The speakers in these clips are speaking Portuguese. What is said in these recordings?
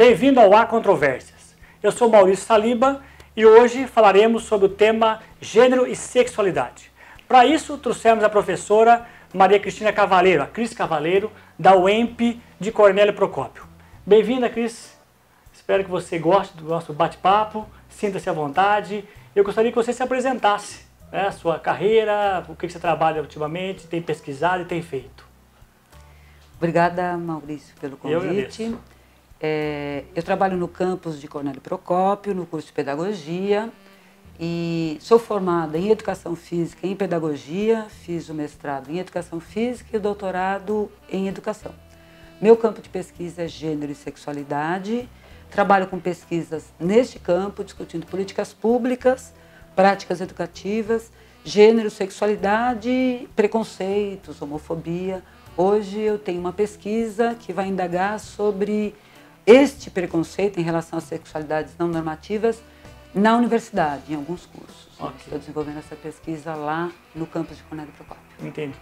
Bem-vindo ao Há Controvérsias. Eu sou Maurício Saliba e hoje falaremos sobre o tema gênero e sexualidade. Para isso, trouxemos a professora Maria Cristina Cavaleiro, a Cris Cavaleiro, da UEMP de Cornélio Procópio. Bem-vinda, Cris. Espero que você goste do nosso bate-papo, sinta-se à vontade. Eu gostaria que você se apresentasse, né, a sua carreira, o que você trabalha ultimamente, tem pesquisado e tem feito. Obrigada, Maurício, pelo convite. Eu trabalho no campus de Cornélio Procópio, no curso de Pedagogia, e sou formada em Educação Física e em Pedagogia, fiz o mestrado em Educação Física e o doutorado em Educação. Meu campo de pesquisa é Gênero e Sexualidade, trabalho com pesquisas neste campo, discutindo políticas públicas, práticas educativas, gênero, sexualidade, preconceitos, homofobia. Hoje eu tenho uma pesquisa que vai indagar sobre este preconceito em relação às sexualidades não normativas na universidade, em alguns cursos. Okay. Estou desenvolvendo essa pesquisa lá no campus de Cornélio Procópio. Entendi.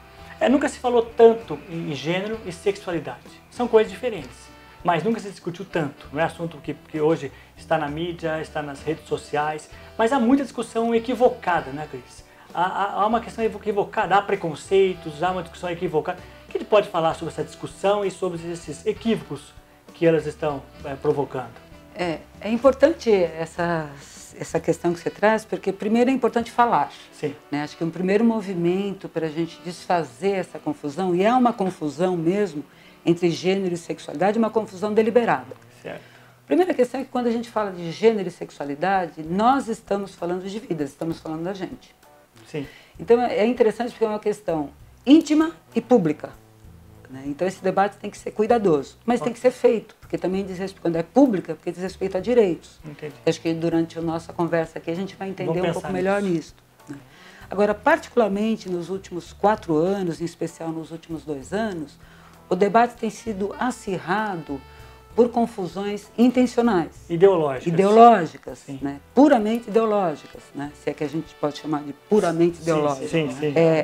Nunca se falou tanto em gênero e sexualidade. São coisas diferentes, mas nunca se discutiu tanto. Não é assunto que hoje está na mídia, está nas redes sociais, mas há muita discussão equivocada, né, Cris? Há uma questão equivocada, há preconceitos, há uma discussão equivocada. O que a gente pode falar sobre essa discussão e sobre esses equívocos que elas estão provocando? É importante essa questão que você traz, porque primeiro é importante falar. Sim. Né? Acho que um primeiro movimento para a gente desfazer essa confusão, e é uma confusão mesmo entre gênero e sexualidade, uma confusão deliberada. Certo. A primeira questão é que quando a gente fala de gênero e sexualidade, nós estamos falando de vidas, estamos falando da gente. Sim. Então é interessante porque é uma questão íntima e pública. Né? Então esse debate tem que ser cuidadoso, mas tem que ser feito, porque também diz respeito, quando é pública, porque diz respeito a direitos. Entendi. Acho que durante a nossa conversa aqui a gente vai entender um pouco melhor nisso. Né? Agora, particularmente nos últimos 4 anos, em especial nos últimos 2 anos, o debate tem sido acirrado por confusões intencionais. Ideológicas. Né? Puramente ideológicas, né? Se é que a gente pode chamar de puramente ideológicas. Sim.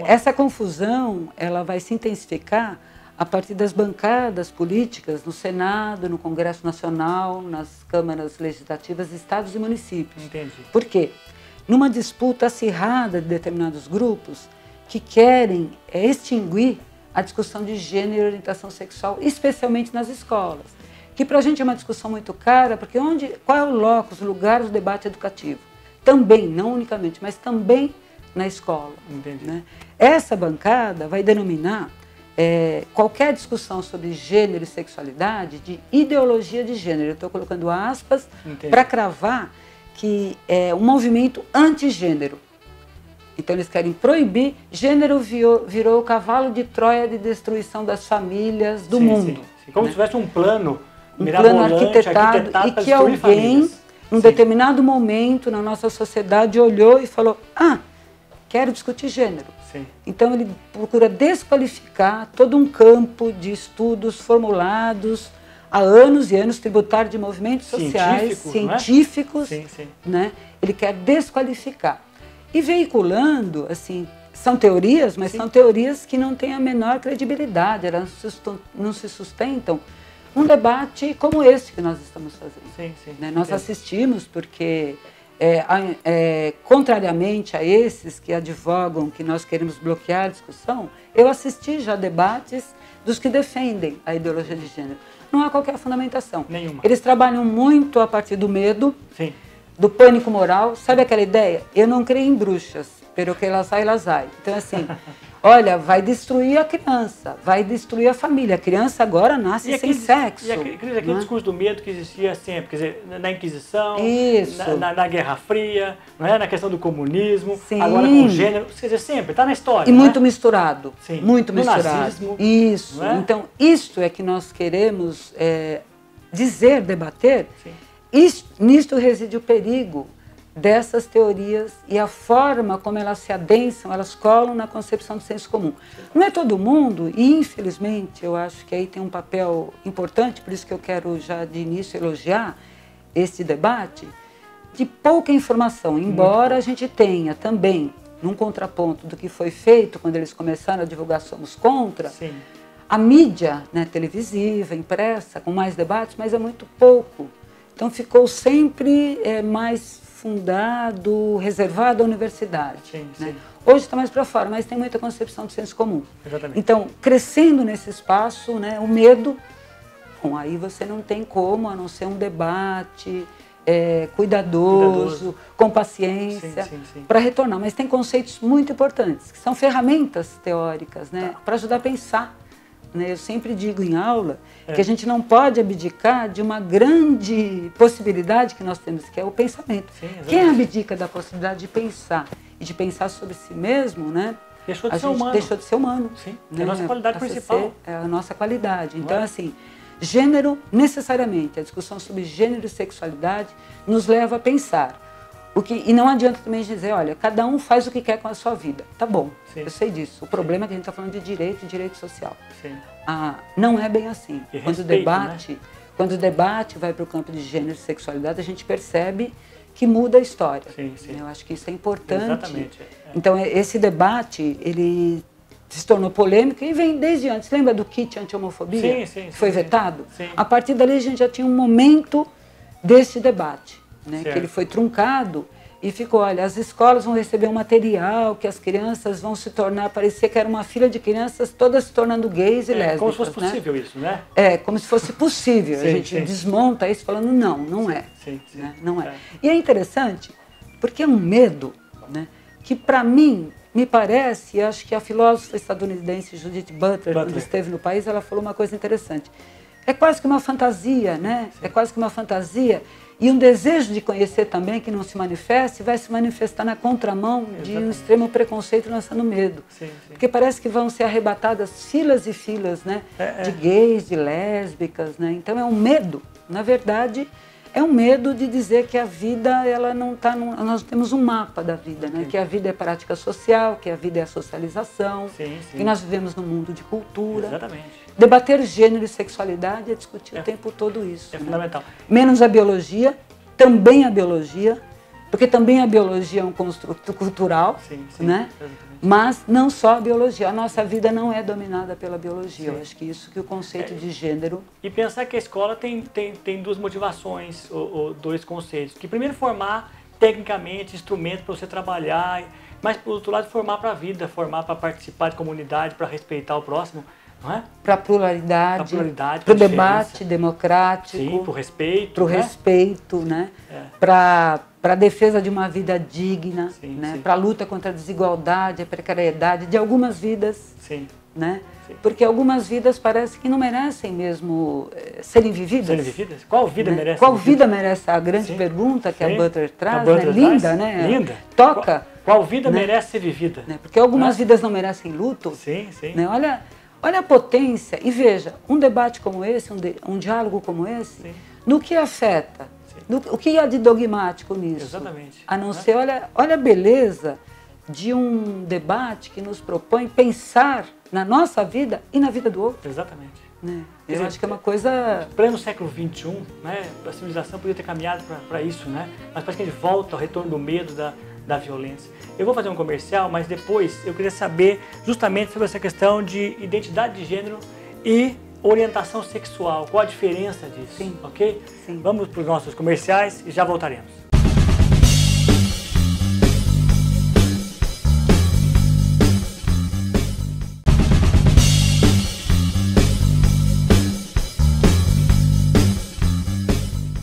Essa confusão ela vai se intensificar a partir das bancadas políticas no Senado, no Congresso Nacional, nas câmaras legislativas, estados e municípios. Entendi. Por quê? Numa disputa acirrada de determinados grupos que querem extinguir a discussão de gênero e orientação sexual, especialmente nas escolas. Que para a gente é uma discussão muito cara, porque qual é o locus, o lugar do debate educativo? Também, não unicamente, mas também na escola. Entendi. Né? Essa bancada vai denominar qualquer discussão sobre gênero e sexualidade de ideologia de gênero. Eu estou colocando aspas para cravar que é um movimento antigênero. Então eles querem proibir, gênero virou o cavalo de Troia de destruição das famílias do mundo. Sim. Como né? se tivesse um plano arquitetado e que alguém, num determinado momento na nossa sociedade, olhou e falou, quero discutir gênero. Sim. Então ele procura desqualificar todo um campo de estudos formulados há anos e anos, tributário de movimentos sociais, científicos, né? Ele quer desqualificar. E veiculando, assim, são teorias, mas são teorias que não têm a menor credibilidade, elas não se sustentam um debate como esse que nós estamos fazendo. Né? Nós assistimos porque, contrariamente a esses que advogam que nós queremos bloquear a discussão, eu assisti já debates dos que defendem a ideologia de gênero. Não há qualquer fundamentação. Nenhuma. Eles trabalham muito a partir do medo, do pânico moral. Sabe aquela ideia? Eu não creio em bruxas, pero que las hay. Então, assim, olha, vai destruir a criança, vai destruir a família. A criança agora nasce sem sexo. E aquele discurso do medo que existia sempre, quer dizer, na Inquisição, na Guerra Fria, não é? Na questão do comunismo, agora com o gênero, quer dizer, sempre, está na história. E muito misturado. Sim. Muito misturado. Nazismo, isso. É? Então, isto é que nós queremos dizer, debater. Nisto reside o perigo dessas teorias e a forma como elas se adensam, elas colam na concepção do senso comum. Não é todo mundo, e infelizmente eu acho que aí tem um papel importante, por isso que eu quero já de início elogiar esse debate, de pouca informação, embora a gente tenha também, num contraponto do que foi feito quando eles começaram a divulgar Somos Contra, a mídia, né, televisiva, impressa, com mais debates, mas é muito pouco. Então ficou sempre mais fundado, reservado à universidade. Sim, né? sim. Hoje está mais para fora, mas tem muita concepção do senso comum. Exatamente. Então, crescendo nesse espaço, né, o medo, bom, aí você não tem como, a não ser um debate cuidadoso, com paciência, para retornar. Mas tem conceitos muito importantes, que são ferramentas teóricas, né, para ajudar a pensar. Né? Eu sempre digo em aula que a gente não pode abdicar de uma grande possibilidade que nós temos, que é o pensamento. Sim, quem abdica da possibilidade de pensar e de pensar sobre si mesmo, né? Deixou de ser humano. Deixou de ser humano. Sim, né? é a nossa qualidade principal. É a nossa qualidade. Então, assim, gênero, necessariamente, a discussão sobre gênero e sexualidade nos leva a pensar. E não adianta também dizer, olha, cada um faz o que quer com a sua vida. Tá bom, eu sei disso. O problema é que a gente está falando de direito e direito social. Sim. Não é bem assim. E Quando respeito, quando o debate vai para o campo de gênero e sexualidade, a gente percebe que muda a história. Sim, sim. Eu acho que isso é importante. Exatamente. Então, esse debate, ele se tornou polêmico e vem desde antes. Lembra do kit anti-homofobia? Sim, sim. Que foi vetado? Sim. A partir dali, a gente já tinha um momento desse debate, né? Que ele foi truncado e ficou, olha, as escolas vão receber um material que as crianças vão se tornar, parecia que era uma fila de crianças todas se tornando gays e lésbicas. Como se fosse possível isso, né? Como se fosse possível. A gente desmonta isso falando, não é. Sim. Né? Não é. E é interessante, porque é um medo, né, que para mim, me parece, acho que a filósofa estadunidense Judith Butler, quando esteve no país, ela falou uma coisa interessante. É quase que uma fantasia, né? É quase que uma fantasia. E um desejo de conhecer também, que não se manifeste, vai se manifestar na contramão de um extremo preconceito lançando medo. Porque parece que vão ser arrebatadas filas e filas, né? De gays, de lésbicas, né? Então é um medo, na verdade, é um medo de dizer que a vida, ela não está... Nós temos um mapa da vida, né? Que a vida é prática social, que a vida é a socialização, que nós vivemos num mundo de cultura. Exatamente. Debater gênero e sexualidade é discutir o tempo todo isso. É fundamental. Menos a biologia, também a biologia, porque também a biologia é um construto cultural, né? Mas não só a biologia. A nossa vida não é dominada pela biologia. Eu acho que isso que o conceito de gênero... E pensar que a escola tem duas motivações, ou dois conceitos. Que primeiro formar tecnicamente instrumentos para você trabalhar, mas por outro lado formar para a vida, formar para participar de comunidade, para respeitar o próximo. Para a pluralidade, para o debate democrático, para o respeito, para o respeito, né? Para a defesa de uma vida digna, né? Para a luta contra a desigualdade, a precariedade de algumas vidas, né? Porque algumas vidas parece que não merecem mesmo serem vividas. Serem vividas? Qual vida merece? Qual vida merece? A grande pergunta que a Butler traz, né? Linda, né? Linda. Toca. Qual vida merece ser vivida? Né? Porque algumas vidas não merecem luto. Né? Olha a potência, e veja, um debate como esse, um diálogo como esse, no que afeta, o que há de dogmático nisso? Exatamente. A não ser, olha a beleza de um debate que nos propõe pensar na nossa vida e na vida do outro. Exatamente. Né? Eu acho que é uma coisa... Pleno século XXI, né, a civilização podia ter caminhado para isso, né? Mas parece que a gente volta ao retorno do medo, da violência. Eu vou fazer um comercial, mas depois eu queria saber justamente sobre essa questão de identidade de gênero e orientação sexual. Qual a diferença disso? Sim. Ok? Sim. Vamos para os nossos comerciais e já voltaremos.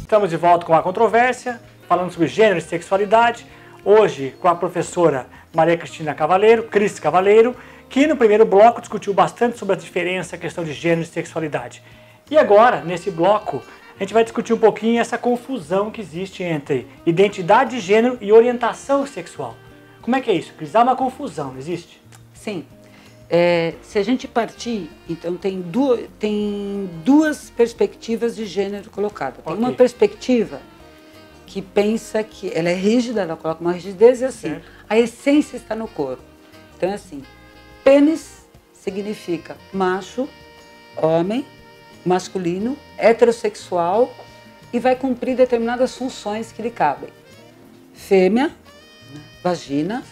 Estamos de volta com a controvérsia, falando sobre gênero e sexualidade. Hoje com a professora Maria Cristina Cavaleiro, Cris Cavaleiro, que no primeiro bloco discutiu bastante sobre a diferença, a questão de gênero e sexualidade. E agora, nesse bloco, a gente vai discutir um pouquinho essa confusão que existe entre identidade de gênero e orientação sexual. Como é que é isso, Cris? Há uma confusão, não existe? Sim. Se a gente partir, então tem duas perspectivas de gênero colocadas. Tem uma perspectiva que pensa que ela é rígida, ela coloca uma rigidez e assim, a essência está no corpo. Então é assim, pênis significa macho, homem, masculino, heterossexual e vai cumprir determinadas funções que lhe cabem. Fêmea, vagina,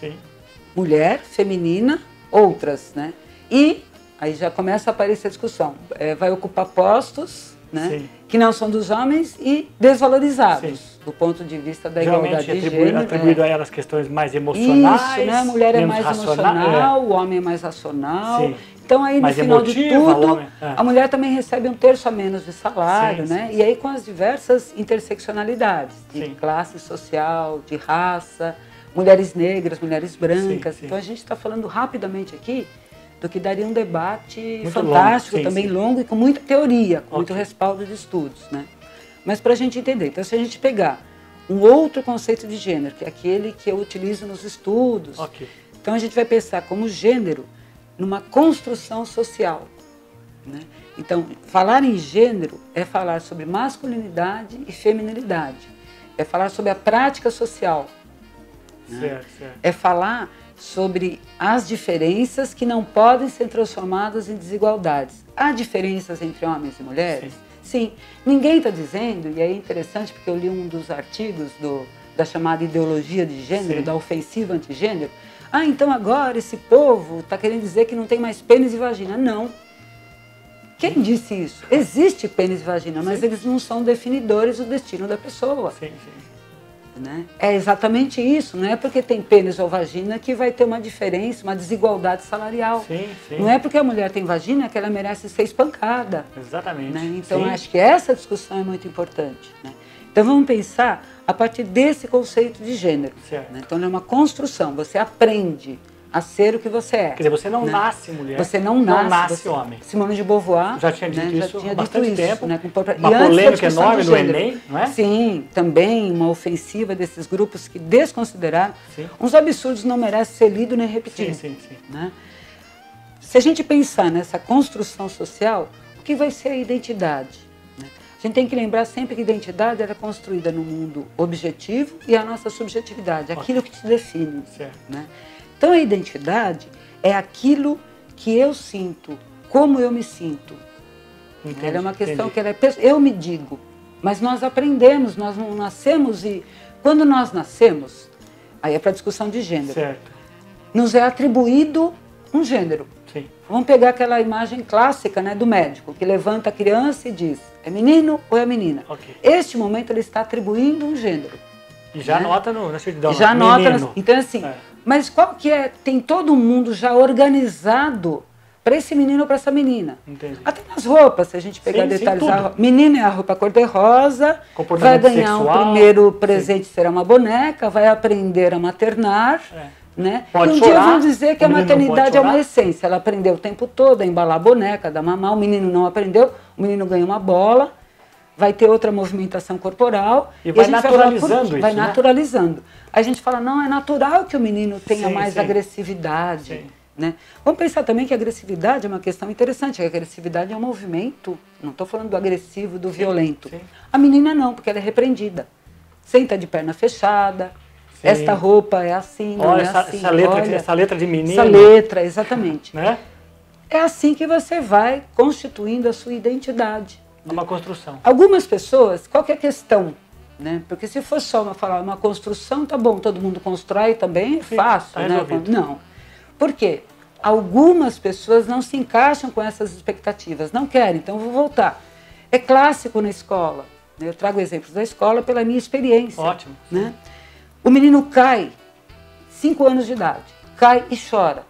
mulher, feminina, outras, né? E Aí já começa a aparecer a discussão. Vai ocupar postos, né, que não são dos homens e desvalorizados do ponto de vista da igualdade de gênero. Atribuído a elas questões mais emocionais. Isso, né? A mulher é mais emocional, o homem é mais racional. Sim. Então aí no final de tudo, a mulher também recebe 1/3 a menos de salário, né? E aí com as diversas interseccionalidades de classe social, de raça, mulheres negras, mulheres brancas. Então a gente está falando rapidamente aqui do que daria um debate muito fantástico, longo, também longo e com muita teoria, com muito respaldo de estudos, né? Mas para a gente entender, então se a gente pegar um outro conceito de gênero, que é aquele que eu utilizo nos estudos, então a gente vai pensar como gênero numa construção social, né? Então, falar em gênero é falar sobre masculinidade e feminilidade, é falar sobre a prática social, né? É falar sobre as diferenças que não podem ser transformadas em desigualdades. Há diferenças entre homens e mulheres? Sim. Ninguém está dizendo, e é interessante porque eu li um dos artigos da chamada ideologia de gênero, da ofensiva antigênero. Ah, então agora esse povo está querendo dizer que não tem mais pênis e vagina. Não. Quem disse isso? Existe pênis e vagina, mas eles não são definidores do destino da pessoa. Né? É exatamente isso, não é porque tem pênis ou vagina que vai ter uma diferença, uma desigualdade salarial. Não é porque a mulher tem vagina que ela merece ser espancada. Exatamente. Né? Então acho que essa discussão é muito importante. Né? Então vamos pensar a partir desse conceito de gênero. Né? Então é uma construção, você aprende a ser o que você é. Quer dizer, você não nasce mulher, você não nasce homem. Simone de Beauvoir já tinha dito isso há bastante tempo. Né? Uma polêmica enorme no Enem, não é? Sim, também uma ofensiva desses grupos que desconsideraram. Uns absurdos não merecem ser lido nem repetido. Né? Se a gente pensar nessa construção social, o que vai ser a identidade? Né? A gente tem que lembrar sempre que a identidade era construída no mundo objetivo e a nossa subjetividade, aquilo que te define. Né? Então, a identidade é aquilo que eu sinto, como eu me sinto. Ela é uma questão que eu me digo, mas nós aprendemos, nós não nascemos e... Quando nós nascemos, aí é para discussão de gênero, nos é atribuído um gênero. Vamos pegar aquela imagem clássica, né, do médico, que levanta a criança e diz, é menino ou é menina? Este momento ele está atribuindo um gênero. E já nota na certidão. Já nota. Então, assim... Mas qual que é? Tem todo mundo já organizado para esse menino ou para essa menina. Até nas roupas, se a gente pegar detalhes. Menina é a roupa cor-de-rosa, vai ganhar um primeiro presente, será uma boneca, vai aprender a maternar. Né? Pode e um dia vão dizer que a maternidade é uma essência. Ela aprendeu o tempo todo a embalar a boneca, a dar mamar. O menino não aprendeu, o menino ganha uma bola. Vai ter outra movimentação corporal. E vai naturalizando isso, vai naturalizando. A gente fala, não, é natural que o menino tenha mais agressividade. Né? Vamos pensar também que a agressividade é uma questão interessante. A agressividade é um movimento, não estou falando do agressivo, do violento. A menina não, porque ela é repreendida. Senta de perna fechada, esta roupa é assim, não é assim. Essa letra de menino. Essa letra, exatamente. Né? É assim que você vai constituindo a sua identidade. Uma construção. Algumas pessoas, qual que é a questão? Né? Porque se for só uma construção, tá bom, todo mundo constrói também, é fácil. Tá né? Não. Por quê? Algumas pessoas não se encaixam com essas expectativas, não querem, então eu vou voltar. É clássico na escola, né? Eu trago exemplos da escola pela minha experiência. Ótimo. Né? O menino cai, 5 anos de idade, cai e chora.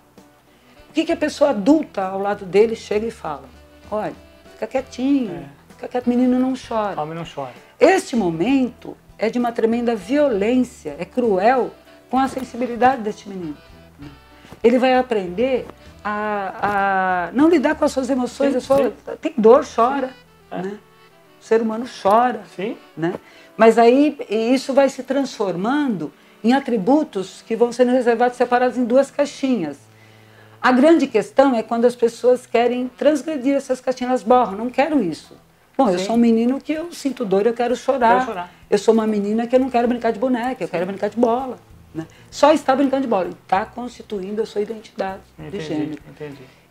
O que a pessoa adulta ao lado dele chega e fala? Olha, fica quietinho. O menino não chora. O homem não chora. Este momento é de uma tremenda violência, é cruel com a sensibilidade deste menino. Ele vai aprender a não lidar com as suas emoções. Tem dor, chora. Né? O ser humano chora. Né? Mas aí isso vai se transformando em atributos que vão sendo reservados, separados em 2 caixinhas. A grande questão é quando as pessoas querem transgredir essas caixinhas, elas borram, não quero isso. Bom, eu sou um menino que eu sinto dor, eu quero chorar. Eu sou uma menina que eu não quero brincar de boneca, eu quero brincar de bola. Né? Só está brincando de bola, está constituindo a sua identidade de gênero.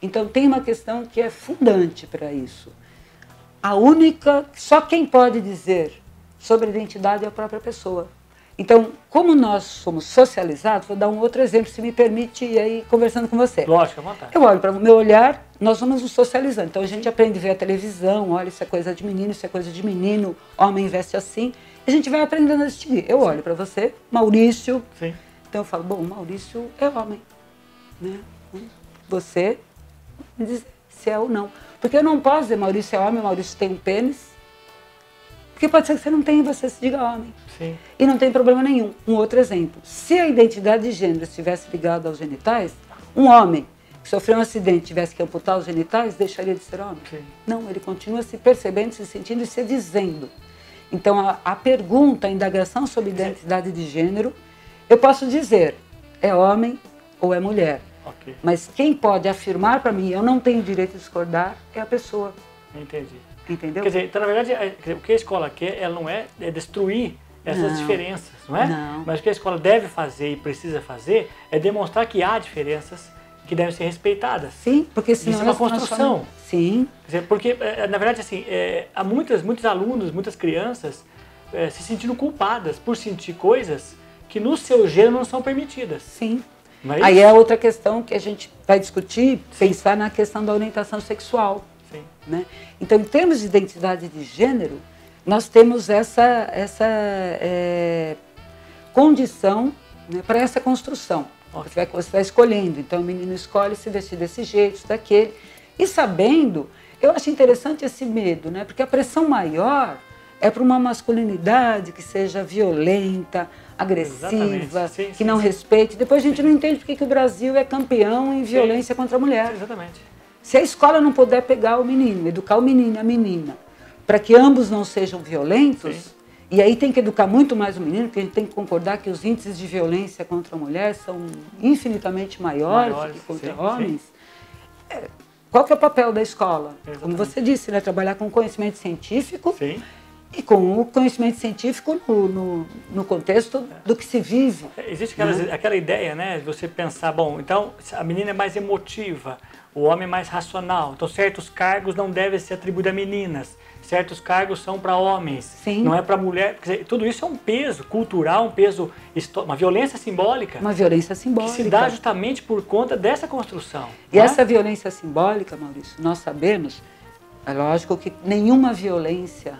Então tem uma questão que é fundante para isso. Só quem pode dizer sobre a identidade é a própria pessoa. Então, como nós somos socializados, vou dar um outro exemplo, se me permite, ir aí conversando com você. Lógico, à vontade. Eu olho para o meu olhar, nós vamos nos socializando. Então a gente aprende a ver a televisão, olha, isso é coisa de menino, isso é coisa de menino, homem veste assim. E a gente vai aprendendo a distinguir. Eu olho para você, Maurício, Sim. então eu falo, bom, Maurício é homem, né? Você me diz se é ou não. Porque eu não posso dizer Maurício é homem, Maurício tem um pênis. Porque pode ser que você não tenha e você se diga homem. Sim. E não tem problema nenhum. Um outro exemplo. Se a identidade de gênero estivesse ligada aos genitais, um homem que sofreu um acidente e tivesse que amputar os genitais, deixaria de ser homem? Sim. Não, ele continua se percebendo, se sentindo e se dizendo. Então, a pergunta, a indagação sobre identidade de gênero, eu posso dizer, é homem ou é mulher. Okay. Mas quem pode afirmar para mim, eu não tenho direito de discordar, é a pessoa. Entendi. Entendeu? Quer dizer, então, na verdade, o que a escola quer, ela não é destruir essas diferenças, não é? Não. Mas o que a escola deve fazer e precisa fazer é demonstrar que há diferenças que devem ser respeitadas. Sim, porque senão isso é uma construção. Sim. Quer dizer, porque, na verdade, assim, há muitos alunos, muitas crianças se sentindo culpadas por sentir coisas que no seu gênero não são permitidas. Sim. Não é Aí isso? é outra questão que a gente vai discutir, pensar na questão da orientação sexual. Sim. Né? Então, em termos de identidade de gênero, nós temos essa condição, né, para essa construção. Okay. Você vai escolhendo, então o menino escolhe se vestir desse jeito, daquele. E sabendo, eu acho interessante esse medo, né, porque a pressão maior é para uma masculinidade que seja violenta, agressiva, sim, que não respeite. Depois a gente não entende porque que o Brasil é campeão em violência contra a mulher. Exatamente. Se a escola não puder pegar o menino, educar o menino e a menina, para que ambos não sejam violentos, sim. E aí tem que educar muito mais o menino, porque a gente tem que concordar que os índices de violência contra a mulher são infinitamente maiores do que contra homens. Sim. Qual que é o papel da escola? Exatamente. Como você disse, né, trabalhar com conhecimento científico. Sim. E com o conhecimento científico no contexto do que se vive. Existe aquela ideia, né, de você pensar, bom, então a menina é mais emotiva, o homem é mais racional, então certos cargos não devem ser atribuídos a meninas, certos cargos são para homens, Sim. não é para mulher. Quer dizer, tudo isso é um peso cultural, um peso, uma violência simbólica. Uma violência simbólica. Que se dá justamente por conta dessa construção. E essa violência simbólica, Maurício, nós sabemos, é lógico que nenhuma violência,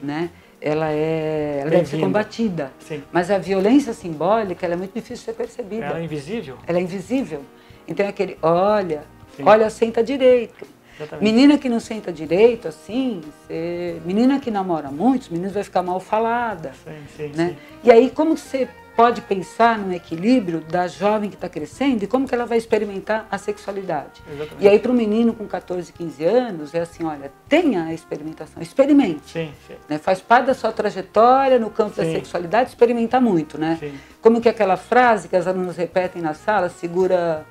né, ela deve ser combatida. Sim. Mas a violência simbólica, ela é muito difícil de ser percebida. Ela é invisível. Ela é invisível. Então é aquele, olha, senta direito. Exatamente. Menina que não senta direito, assim, menina que namora muito, os meninos vai ficar mal falada. Sim, né? Sim. E aí como você pode pensar no equilíbrio da jovem que está crescendo e como que ela vai experimentar a sexualidade? Exatamente. E aí para um menino com 14, 15 anos, é assim, olha, tenha a experimentação, experimente. Sim, sim. Né? Faz parte da sua trajetória no campo da sexualidade, experimentar muito, né? Sim. Como que aquela frase que as alunas repetem na sala, segura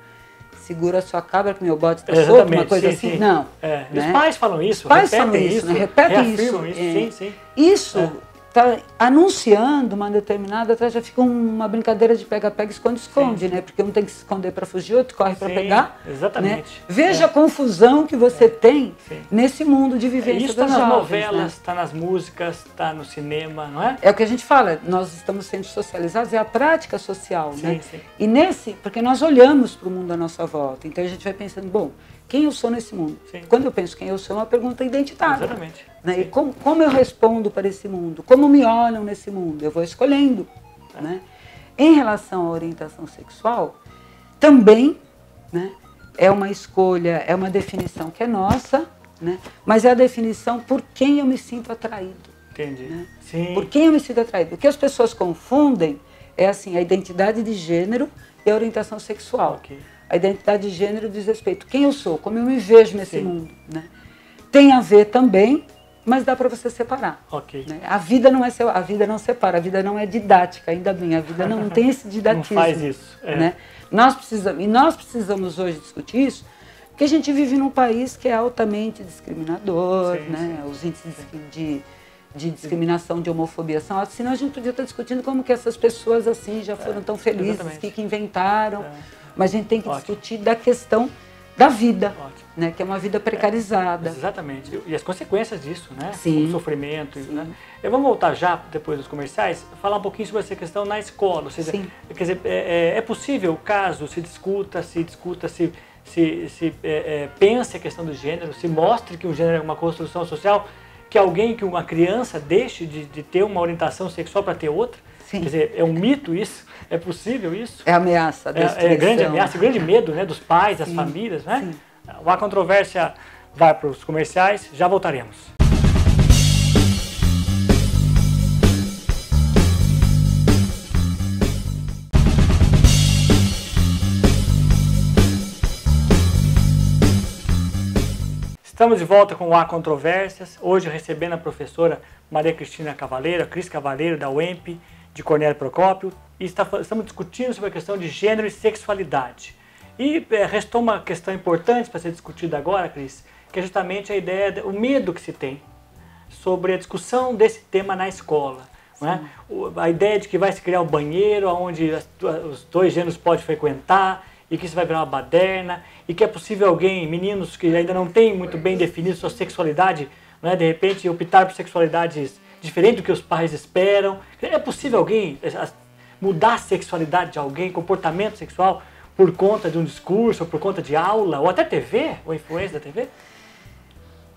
a sua cabra que meu bode está solto, uma coisa assim? Sim. Não. Né? Os pais falam isso, os pais falam isso, né? Repetem isso. Sim, sim. Isso está anunciando uma determinada, atrás já fica uma brincadeira de pega-pega, esconde-esconde, né? Porque um tem que se esconder para fugir, outro corre para pegar. Exatamente. Né? Veja a confusão que você tem nesse mundo de vivência isso das jovens. Isso está nas novelas, está nas músicas, está no cinema, não é? É o que a gente fala, nós estamos sendo socializados, é a prática social, né? Sim. E porque nós olhamos para o mundo à nossa volta, então a gente vai pensando, bom, quem eu sou nesse mundo? Sim. Quando eu penso quem eu sou, é uma pergunta identitária. Exatamente. Né? E como eu respondo para esse mundo? Como me olham nesse mundo? Eu vou escolhendo. Né? Em relação à orientação sexual, também, né, é uma escolha, é uma definição que é nossa, né, mas é a definição por quem eu me sinto atraído. Entendi. Né? Sim. Por quem eu me sinto atraído. O que as pessoas confundem é assim, a identidade de gênero e a orientação sexual. Okay. A identidade de gênero diz respeito a quem eu sou, como eu me vejo nesse mundo. Né? Tem a ver também, mas dá para você separar. Okay. Né? A vida não separa, a vida não é didática, ainda bem, a vida não tem esse didatismo. Não faz isso. Né? Nós precisamos hoje discutir isso, porque a gente vive num país que é altamente discriminador, né? Os índices de discriminação, de homofobia são altos, senão a gente podia estar discutindo como que essas pessoas assim já foram tão felizes, que inventaram. Mas a gente tem que discutir da questão da vida, né, que é uma vida precarizada. Exatamente. E as consequências disso, né? Sim. O sofrimento. Né? Vamos voltar já, depois dos comerciais, falar um pouquinho sobre essa questão na escola. Ou seja, quer dizer, é possível, caso se discuta pense a questão do gênero, se mostre que o gênero é uma construção social, que uma criança deixe de ter uma orientação sexual para ter outra. Sim. Quer dizer, é um mito isso? É possível isso? É ameaça, é grande ameaça, grande medo, né, dos pais, das famílias, né? Sim. A controvérsia vai para os comerciais, já voltaremos. Estamos de volta com o Há Controvérsias, hoje recebendo a professora Maria Cristina Cavaleiro, a Cris Cavaleiro, da UEMP, de Cornélio Procópio, e estamos discutindo sobre a questão de gênero e sexualidade. E restou uma questão importante para ser discutida agora, Cris, que é justamente a ideia, o medo que se tem sobre a discussão desse tema na escola. Não é? A ideia de que vai se criar um banheiro onde os dois gêneros podem frequentar, e que isso vai virar uma baderna, e que é possível meninos que ainda não têm muito bem definido sua sexualidade, né, de repente optar por sexualidades diferentes do que os pais esperam. É possível alguém mudar a sexualidade de alguém, comportamento sexual, por conta de um discurso, ou por conta de aula, ou até TV, ou influência da TV?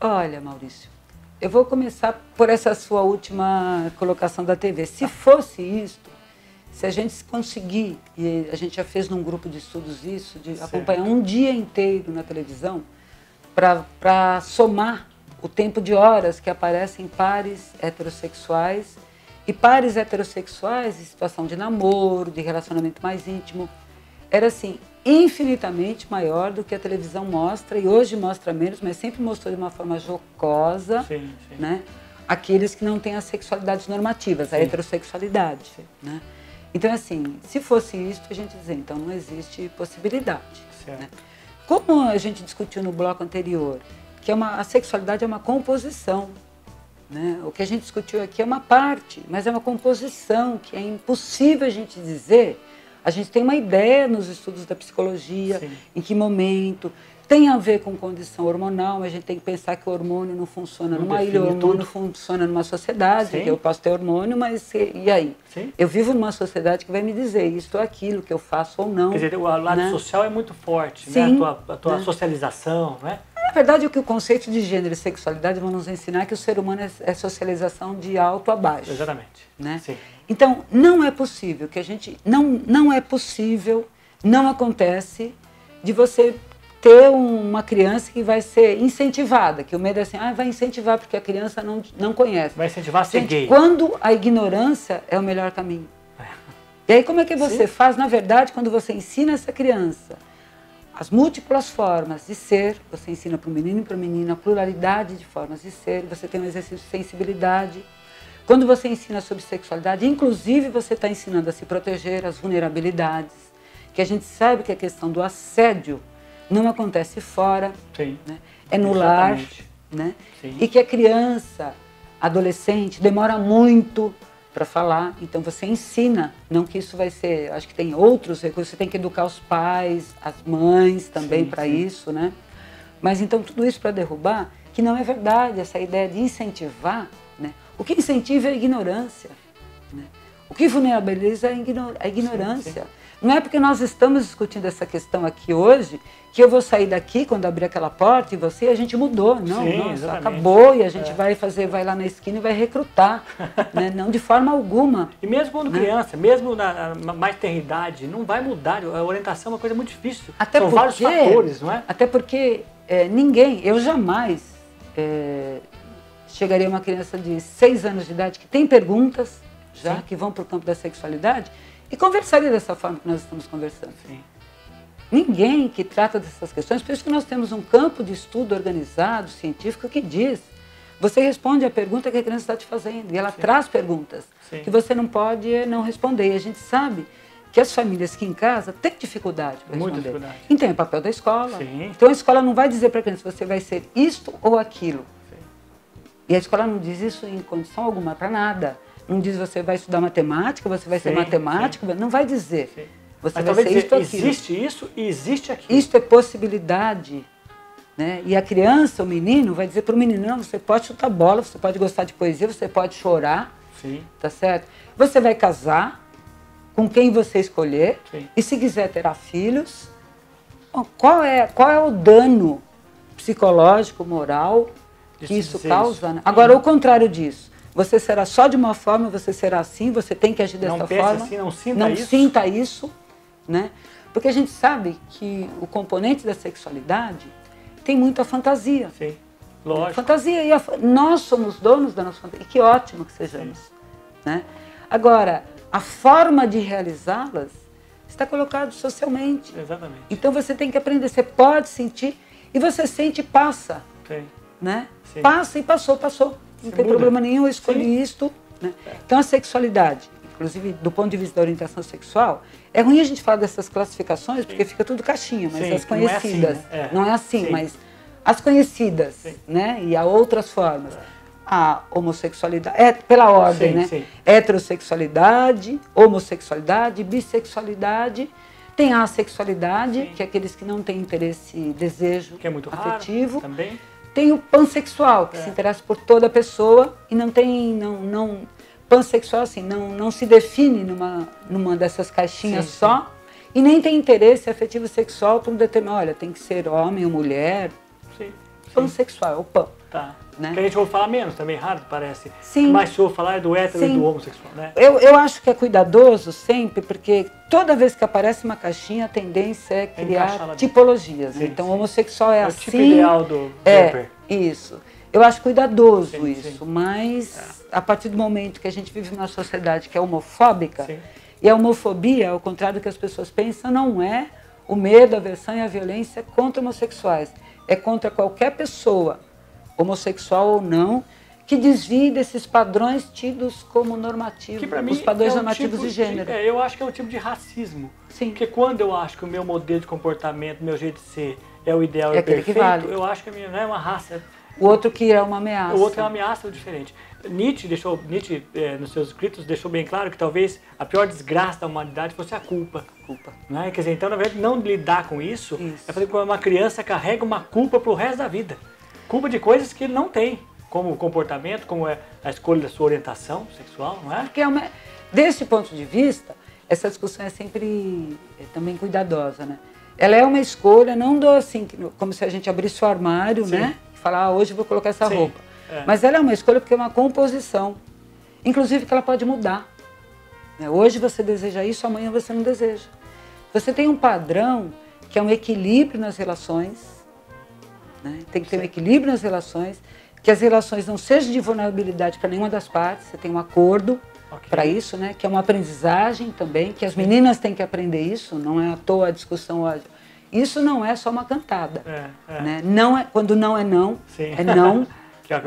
Olha, Maurício, eu vou começar por essa sua última colocação da TV. Se fosse isto, se a gente conseguir, e a gente já fez num grupo de estudos isso, de acompanhar um dia inteiro na televisão, para somar o tempo de horas que aparecem pares heterossexuais e pares heterossexuais em situação de namoro, de relacionamento mais íntimo, era assim, infinitamente maior do que a televisão mostra, e hoje mostra menos, mas sempre mostrou de uma forma jocosa, né, aqueles que não têm as sexualidades normativas, a heterossexualidade, né? Então, assim, se fosse isso, a gente dizer, então não existe possibilidade. Né? Como a gente discutiu no bloco anterior, que a sexualidade é uma composição, né? O que a gente discutiu aqui é uma parte, mas é uma composição que é impossível a gente dizer. A gente tem uma ideia nos estudos da psicologia, em que momento. Tem a ver com condição hormonal, mas a gente tem que pensar que o hormônio não funciona numa ilha, o hormônio funciona numa sociedade, que eu posso ter hormônio, mas e aí? Eu vivo numa sociedade que vai me dizer isto ou aquilo, que eu faço ou não. Quer dizer, o lado social é muito forte, né? A tua socialização, né? Na verdade, o que o conceito de gênero e sexualidade vão nos ensinar é que o ser humano é socialização de alto a baixo. Exatamente. Né? Então, não é possível que a gente... Não é possível, não acontece de você ter uma criança que vai ser incentivada, que o medo é assim, vai incentivar porque a criança não conhece. Vai incentivar a ser gay. Quando a ignorância é o melhor caminho. E aí como é que você faz, na verdade, quando você ensina essa criança as múltiplas formas de ser, você ensina para o menino e para a menina a pluralidade de formas de ser, você tem um exercício de sensibilidade. Quando você ensina sobre sexualidade, inclusive você está ensinando a se proteger, as vulnerabilidades, que a gente sabe que a questão do assédio não acontece fora, né? É no lar, né? E que a criança, adolescente, demora muito para falar, então você ensina, não que isso vai ser, acho que tem outros recursos, você tem que educar os pais, as mães também para isso, né? Mas então tudo isso para derrubar, que não é verdade, essa ideia de incentivar, né? O que incentiva é a ignorância, né? O que vulnerabiliza é a ignorância. Não é porque nós estamos discutindo essa questão aqui hoje que eu vou sair daqui quando abrir aquela porta e a gente mudou. Não, acabou e a gente vai lá na esquina e vai recrutar. Né? Não de forma alguma. E mesmo quando criança, mesmo na mais tenra idade, não vai mudar. A orientação é uma coisa muito difícil. São vários fatores, não é? Até porque eu jamais chegaria a uma criança de 6 anos de idade que tem perguntas, já que vão para o campo da sexualidade, e conversaria dessa forma que nós estamos conversando. Ninguém que trata dessas questões, por isso que nós temos um campo de estudo organizado, científico, que diz, você responde a pergunta que a criança está te fazendo, e ela traz perguntas que você não pode não responder. E a gente sabe que as famílias aqui em casa têm dificuldade para responder. Muita dificuldade. Então é o papel da escola. Então a escola não vai dizer para a criança, você vai ser isto ou aquilo. E a escola não diz isso em condição alguma, para nada. Não diz você vai estudar matemática, você vai ser matemático, não vai dizer. Você vai ser isto ou aquilo. Existe isso e existe aquilo. Isto é possibilidade. Né? E a criança, o menino, vai dizer para o menino, não, você pode chutar bola, você pode gostar de poesia, você pode chorar, tá certo? Você vai casar com quem você escolher, e se quiser terá filhos, Bom, qual é o dano psicológico, moral que isso causa? Né? Agora, o contrário disso. Você será só de uma forma, você será assim, você tem que agir dessa forma. Assim, não sinta isso. Né? Porque a gente sabe que o componente da sexualidade tem muita fantasia. Sim, lógico. Fantasia. E nós somos donos da nossa fantasia. E que ótimo que sejamos. Né? Agora, a forma de realizá-las está colocada socialmente. Exatamente. Então você tem que aprender. Você pode sentir, e você sente e passa. Sim. Né? Sim. Passa e passou. Não tem problema nenhum, eu escolhi isto. Né? Então a sexualidade, inclusive do ponto de vista da orientação sexual, é ruim a gente falar dessas classificações, porque fica tudo caixinha, mas as conhecidas, não é assim, mas as conhecidas, né? E há outras formas. A homossexualidade, pela ordem, né? Heterossexualidade, homossexualidade, bissexualidade, tem a assexualidade, que é aqueles que não têm interesse, desejo que é muito afetivo. Raro, também. Tem o pansexual, que se interessa por toda a pessoa e não tem, pansexual assim, não se define numa dessas caixinhas só e nem tem interesse afetivo sexual por um determinado, olha, tem que ser homem ou mulher. Pansexual, o pan. Tá. Né? Que a gente ouve falar menos, também raro, parece. Sim. O mais se ouve falar é do hétero e do homossexual, né? Eu acho que é cuidadoso sempre, porque toda vez que aparece uma caixinha, a tendência é criar tipologias. Né? Então, o homossexual é assim. O tipo ideal do rapper. Isso. Eu acho cuidadoso isso, mas a partir do momento que a gente vive numa sociedade que é homofóbica, e a homofobia, ao contrário do que as pessoas pensam, não é o medo, a aversão e a violência contra homossexuais. É contra qualquer pessoa, homossexual ou não, que desvie desses padrões tidos como normativos, que, os padrões normativos de gênero. Eu acho que é um tipo de racismo. Sim. Porque quando eu acho que o meu modelo de comportamento, meu jeito de ser é o ideal e perfeito, vale. Eu acho que a minha não é uma raça. O outro que é uma ameaça. O outro é uma ameaça diferente. Nietzsche, nos seus escritos, deixou bem claro que talvez a pior desgraça da humanidade fosse a culpa. Né? Quer dizer, então, na verdade, não lidar com isso é fazer com que uma criança carregue uma culpa pro resto da vida. Culpa de coisas que ele não tem, como o comportamento, como é a escolha da sua orientação sexual, não é? Porque desse ponto de vista, essa discussão é sempre também cuidadosa, né? Ela é uma escolha, não assim, como se a gente abrisse o armário, né? E falar, hoje eu vou colocar essa roupa. Mas ela é uma escolha porque é uma composição. Inclusive que ela pode mudar. Né? Hoje você deseja isso, amanhã você não deseja. Você tem um padrão que é um equilíbrio nas relações. Né? Tem que ter um equilíbrio nas relações, que as relações não sejam de vulnerabilidade para nenhuma das partes, você tem um acordo para isso, né? Que é uma aprendizagem também, que as meninas têm que aprender isso, não é à toa a discussão hoje. Isso não é só uma cantada. Né? Não é, quando não é não, é não, né?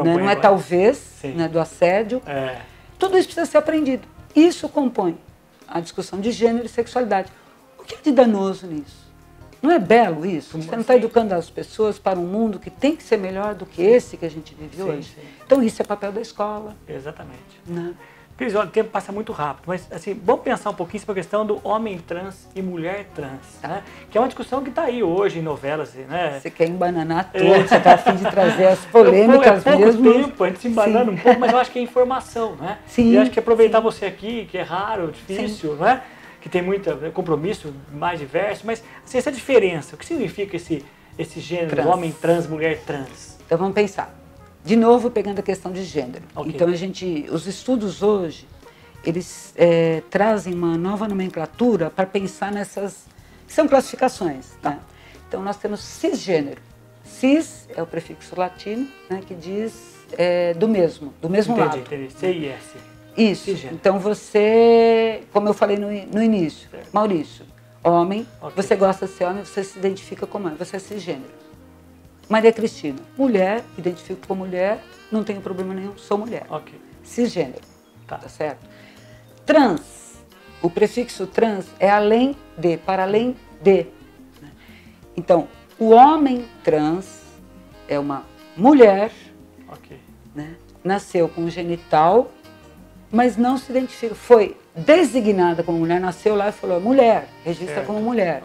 Não é talvez, né? Do assédio. Tudo isso precisa ser aprendido. Isso compõe a discussão de gênero e sexualidade. O que é de danoso nisso? Não é belo isso? Você não está educando as pessoas para um mundo que tem que ser melhor do que esse que a gente vive hoje? Então isso é papel da escola. Exatamente. Né? Cris, o tempo passa muito rápido, mas assim, vamos pensar um pouquinho sobre a questão do homem trans e mulher trans, né? Que é uma discussão que está aí hoje em novelas, né? Você quer embananar tudo, você está a fim de trazer as polêmicas mesmo. Tempo, a gente se embanando um pouco, mas eu acho que é informação, né? Sim. E eu acho que aproveitar você aqui, que é raro, difícil, né? Que tem muito compromisso mais diverso, mas assim, essa diferença, o que significa esse gênero, homem trans, mulher trans? Então vamos pensar. De novo, pegando a questão de gênero. Então os estudos hoje, eles trazem uma nova nomenclatura para pensar nessas, que são classificações. Né? Então nós temos cisgênero. Cis é o prefixo latino, né, que diz do mesmo lado. Entendi. C-I-S. Isso. Cisgênero. Então você, como eu falei no início, Maurício, homem, você gosta de ser homem, você se identifica como homem, você é cisgênero. Maria Cristina, mulher, identifico como mulher, não tenho problema nenhum, sou mulher. Cisgênero, tá certo? Trans, o prefixo trans é além de, para além de. Então, o homem trans é uma mulher, né? Nasceu com genital, mas não se identifica, foi designada como mulher, nasceu lá e falou mulher, registra como mulher.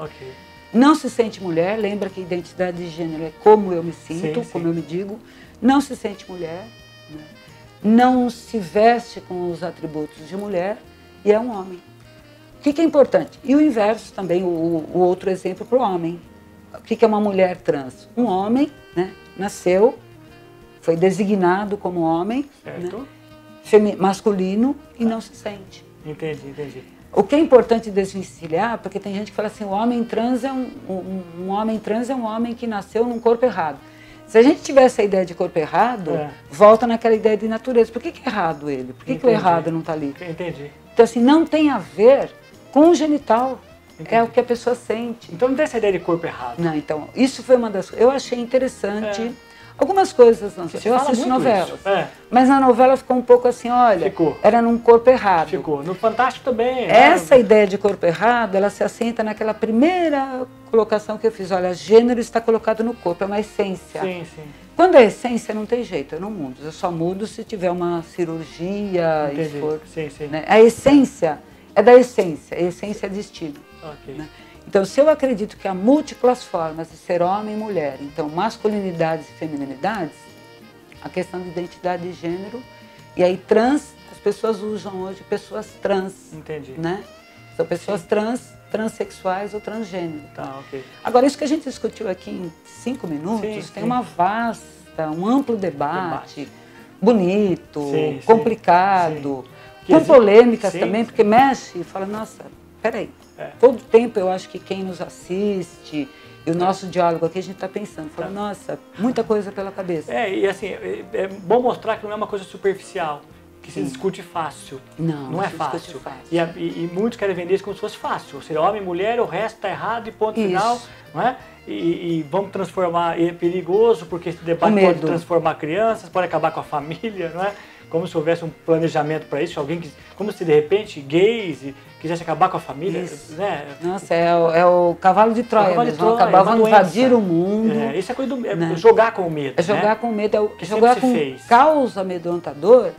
Não se sente mulher, lembra que identidade de gênero é como eu me sinto, como eu me digo. Não se sente mulher, né? Não se veste com os atributos de mulher e é um homem. O que é importante? E o inverso também, o outro exemplo para o homem. o que é uma mulher trans? Um homem, né, nasceu, foi designado como homem, né, masculino e não se sente. Entendi. O que é importante desvencilhar, porque tem gente que fala assim, o homem trans é um homem trans é um homem que nasceu num corpo errado. Se a gente tiver essa ideia de corpo errado, volta naquela ideia de natureza. Por que é errado ele? Por que o errado não está ali? Entendi. Então, assim, não tem a ver com o genital. Entendi. É o que a pessoa sente. Então não tem essa ideia de corpo errado. Não, então, isso foi uma das coisas. Eu achei interessante. Algumas coisas, não sei. Eu assisto novelas. Mas na novela ficou um pouco assim, olha, era num corpo errado. Ficou. No Fantástico também. Essa ideia de corpo errado, ela se assenta naquela primeira colocação que eu fiz. Olha, gênero está colocado no corpo, é uma essência. Sim. Quando é essência, não tem jeito, eu não mudo. Eu só mudo se tiver uma cirurgia. Entendi. Sim. Né? A essência é da essência, a essência é destino. Ok. Né? Então, se eu acredito que há múltiplas formas de ser homem e mulher, então masculinidades e feminilidades, a questão de identidade de gênero, e aí trans, as pessoas usam hoje pessoas trans. Entendi. Né? São pessoas trans, transexuais ou transgênero. Tá, ok. Agora, isso que a gente discutiu aqui em 5 minutos, tem uma vasta, um amplo debate. Bonito, complicado, com polêmicas também, porque mexe e fala, nossa, peraí. Todo tempo eu acho que quem nos assiste e o nosso diálogo aqui a gente está pensando, fala, nossa, muita coisa pela cabeça. E assim, é bom mostrar que não é uma coisa superficial, que se discute fácil. Não é fácil. E muitos querem vender isso como se fosse fácil. Ou seja, homem, mulher, o resto está errado e ponto final. Não é? E vamos transformar, e é perigoso porque esse debate pode transformar crianças, pode acabar com a família, não é? Como se houvesse um planejamento para isso, como se de repente gays quisesse acabar com a família, né? Nossa, é o cavalo de Troia, acabavam de invadir o mundo. Isso é coisa jogar com o medo. É jogar com medo, é jogar com caos amedrontador,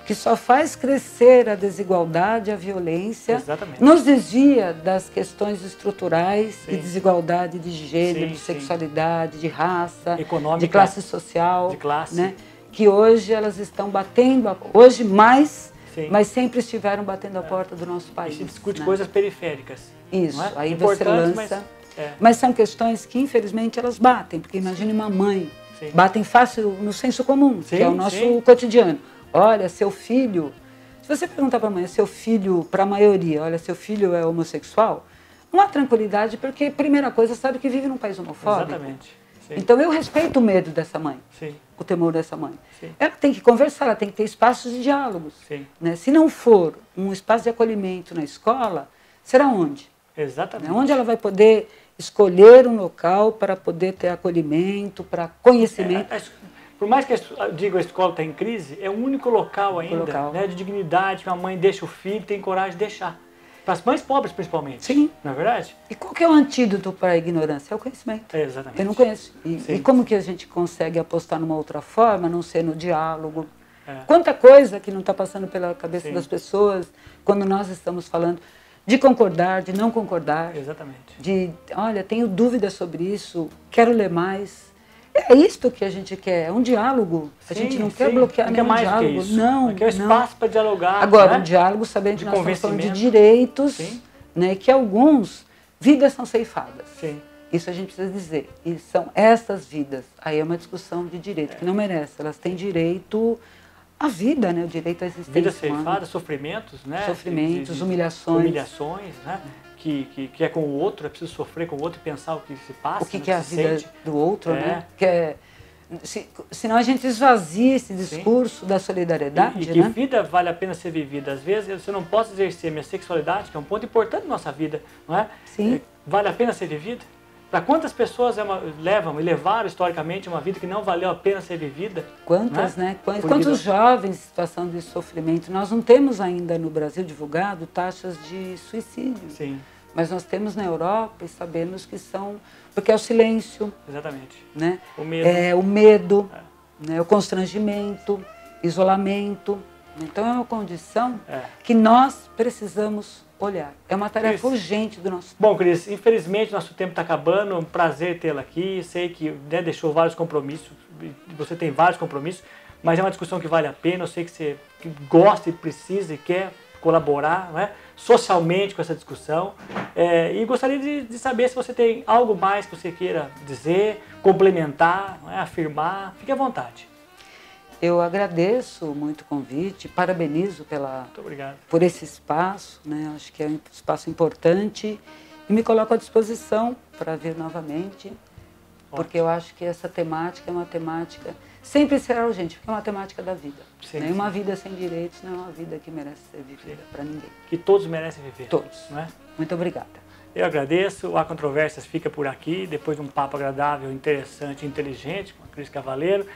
que só faz crescer a desigualdade, a violência, nos desvia das questões estruturais de desigualdade de gênero, de sexualidade, de raça, econômica, de classe social, de classe. Né? Que hoje elas estão batendo, hoje mais, mas sempre estiveram batendo a porta do nosso país. E se discute coisas periféricas. Isso, não é? Aí você lança. Mas são questões que, infelizmente, elas batem, porque imagine uma mãe, batem fácil no senso comum, que é o nosso cotidiano. Olha, seu filho, se você perguntar para a mãe, seu filho, para a maioria, olha, seu filho é homossexual, não há tranquilidade, porque, primeira coisa, sabe que vive num país homofóbico. Exatamente. Então eu respeito o medo dessa mãe, o temor dessa mãe. Ela tem que conversar, ela tem que ter espaços de diálogos. Né? Se não for um espaço de acolhimento na escola, será onde? Exatamente. Onde ela vai poder escolher um local para poder ter acolhimento, para conhecimento. Por mais que eu diga a escola está em crise, é o único local ainda né, de dignidade que a mãe deixa o filho, tem coragem de deixar. Para as mães pobres, principalmente. Sim. Não é verdade? E qual que é o antídoto para a ignorância? É o conhecimento. Exatamente. Eu não conheço. E como que a gente consegue apostar numa outra forma, a não ser no diálogo? Quanta coisa que não está passando pela cabeça das pessoas quando nós estamos falando de concordar, de não concordar. Exatamente. De, olha, tenho dúvidas sobre isso, quero ler mais. É isto que a gente quer, é um diálogo. A gente não quer bloquear nenhum diálogo. Não, quer espaço para dialogar. Agora, um diálogo sabendo que nós estamos falando de direitos, né, que alguns, vidas são ceifadas. Isso a gente precisa dizer. E são essas vidas. Aí é uma discussão de direito, que não merece. Elas têm direito à vida, né, o direito à existência. Vidas ceifadas, sofrimentos, né? Sofrimentos, humilhações. Humilhações, né? Que é com o outro, é preciso sofrer com o outro e pensar o que se passa. O que é a vida do outro, né? Senão a gente esvazia esse discurso da solidariedade. E que vida vale a pena ser vivida. Às vezes eu não posso exercer minha sexualidade, que é um ponto importante da nossa vida, não é? Vale a pena ser vivida? Para quantas pessoas levaram historicamente uma vida que não valeu a pena ser vivida? Quantas, né? Quantos jovens em situação de sofrimento? Nós não temos ainda no Brasil divulgado taxas de suicídio. Mas nós temos na Europa e sabemos que são... Porque é o silêncio. Exatamente. Né? O medo. É o medo, né? O constrangimento, isolamento. Então é uma condição que nós precisamos olhar. É uma tarefa urgente do nosso tempo. Bom, Cris, infelizmente nosso tempo está acabando. É um prazer tê-la aqui. Sei que deixou vários compromissos. Você tem vários compromissos. Mas é uma discussão que vale a pena. Eu sei que você gosta e precisa e quer colaborar, não é? Socialmente com essa discussão. E gostaria de saber se você tem algo mais que você queira dizer, complementar, não é? Afirmar. Fique à vontade. Eu agradeço muito o convite, parabenizo por esse espaço, né? Acho que é um espaço importante e me coloco à disposição para vir novamente, porque eu acho que essa temática é uma temática, sempre será urgente, porque é uma temática da vida. Sim. Uma vida sem direitos não é uma vida que merece ser vivida para ninguém. Que todos merecem viver. Todos. Não é? Muito obrigada. Eu agradeço, a Controvérsias fica por aqui, depois de um papo agradável, interessante e inteligente com a Cris Cavaleiro.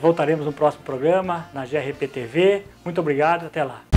Voltaremos no próximo programa, na GRP TV. Muito obrigado, até lá.